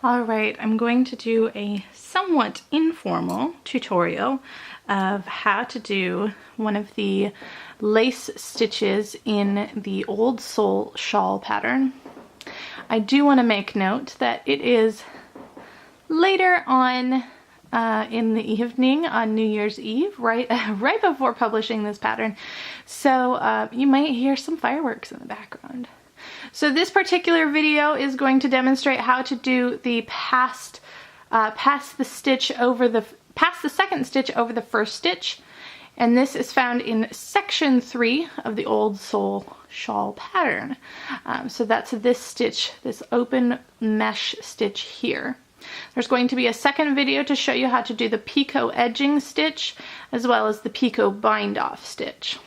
All right, I'm going to do a somewhat informal tutorial of how to do one of the lace stitches in the Old Soul shawl pattern. I do want to make note that it is later on in the evening on New Year's Eve, right before publishing this pattern, so you might hear some fireworks in the background. So this particular video is going to demonstrate how to do the pass the second stitch over the first stitch, and this is found in section 3 of the Old Soul shawl pattern. So that's this stitch, this open mesh stitch here. There's going to be a second video to show you how to do the picot edging stitch as well as the picot bind off stitch.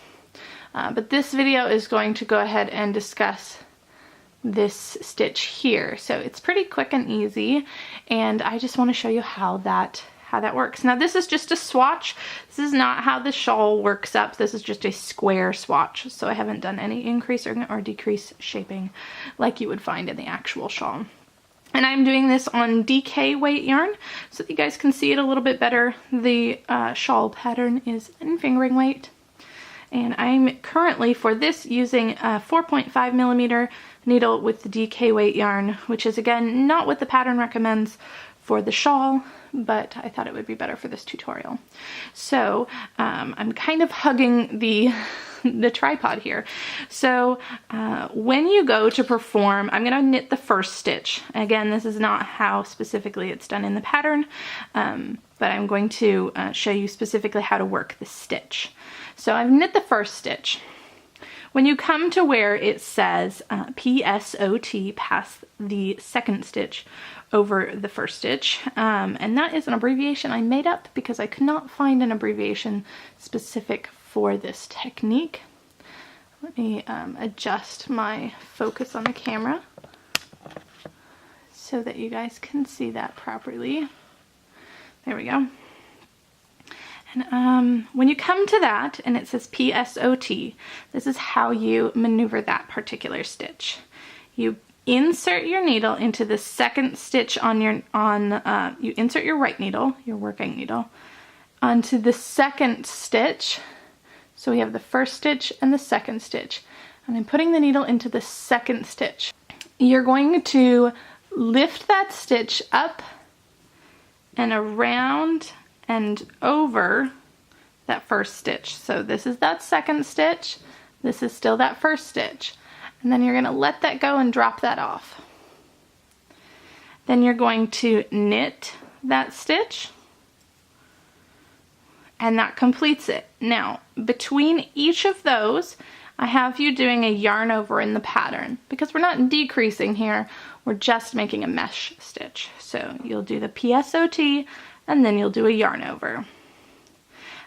But this video is going to go ahead and discuss this stitch here. So it's pretty quick and easy, and I just want to show you how that works. Now this is just a swatch. This is not how the shawl works up. This is just a square swatch. So I haven't done any increase or decrease shaping like you would find in the actual shawl. And I'm doing this on DK weight yarn so that you guys can see it a little bit better. The shawl pattern is in fingering weight. And I'm currently, for this, using a 4.5mm needle with the DK weight yarn, which is, again, not what the pattern recommends for the shawl, but I thought it would be better for this tutorial. So I'm kind of hugging the tripod here. So when you go to perform, I'm going to knit the first stitch. Again, this is not how specifically it's done in the pattern, but I'm going to show you specifically how to work the stitch. So I've knit the first stitch. When you come to where it says PSOT, pass the second stitch over the first stitch, and that is an abbreviation I made up because I could not find an abbreviation specific for this technique. Let me adjust my focus on the camera so that you guys can see that properly. There we go. And when you come to that and it says PSOT, this is how you maneuver that particular stitch. You insert your needle into the second stitch on your you insert your right needle, your working needle, onto the second stitch. So we have the first stitch and the second stitch. And I'm putting the needle into the second stitch. You're going to lift that stitch up and around and over that first stitch. So this is that second stitch, this is still that first stitch, and then you're going to let that go and drop that off. Then you're going to knit that stitch, and that completes it. Now between each of those I have you doing a yarn over in the pattern because we're not decreasing here, we're just making a mesh stitch. So you'll do the PSOT and then you'll do a yarn over.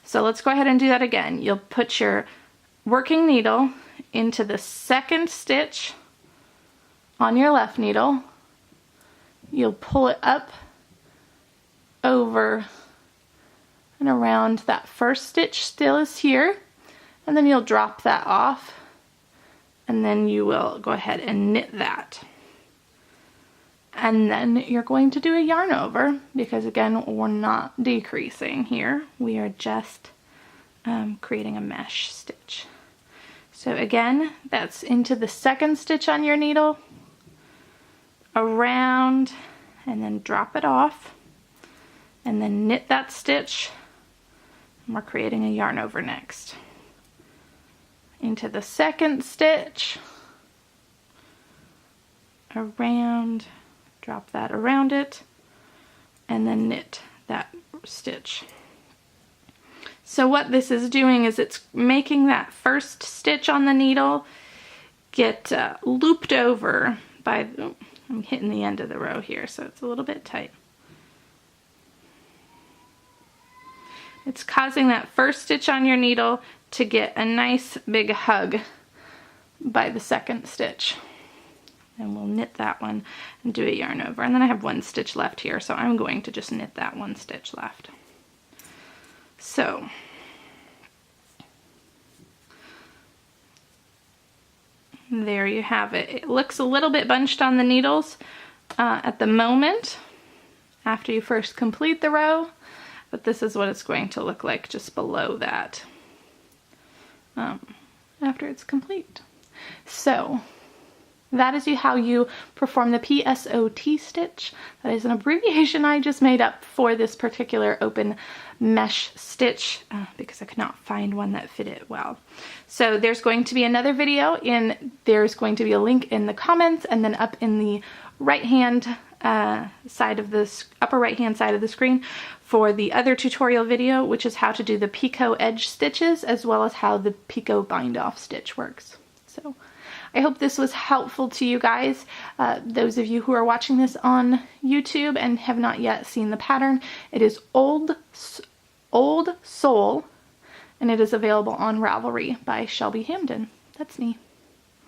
So let's go ahead and do that again. You'll put your working needle into the second stitch on your left needle. You'll pull it up over and around that first stitch still is here, and then you'll drop that off, and then you will go ahead and knit that. And then you're going to do a yarn over because, again, we're not decreasing here. We are just creating a mesh stitch. So again, that's into the second stitch on your needle, around, and then drop it off, and then knit that stitch, and we're creating a yarn over next. Into the second stitch, around, drop that around it, and then knit that stitch. So what this is doing is it's making that first stitch on the needle get looped over by, oh, I'm hitting the end of the row here, so it's a little bit tight. It's causing that first stitch on your needle to get a nice big hug by the second stitch. And we'll knit that one and do a yarn over. And then I have one stitch left here, so I'm going to just knit that one stitch left. So there you have it. It looks a little bit bunched on the needles, at the moment after you first complete the row, but this is what it's going to look like just below that after it's complete. So that is how you perform the PSOT stitch. That is an abbreviation I just made up for this particular open mesh stitch because I could not find one that fit it well. So there's going to be another video, there's going to be a link in the comments, and then up in the right hand side of this upper right hand side of the screen for the other tutorial video, which is how to do the picot edge stitches as well as how the picot bind off stitch works. So I hope this was helpful to you guys. Those of you who are watching this on YouTube and have not yet seen the pattern, it is Old Soul, and it is available on Ravelry by Shelby Hamden. That's me.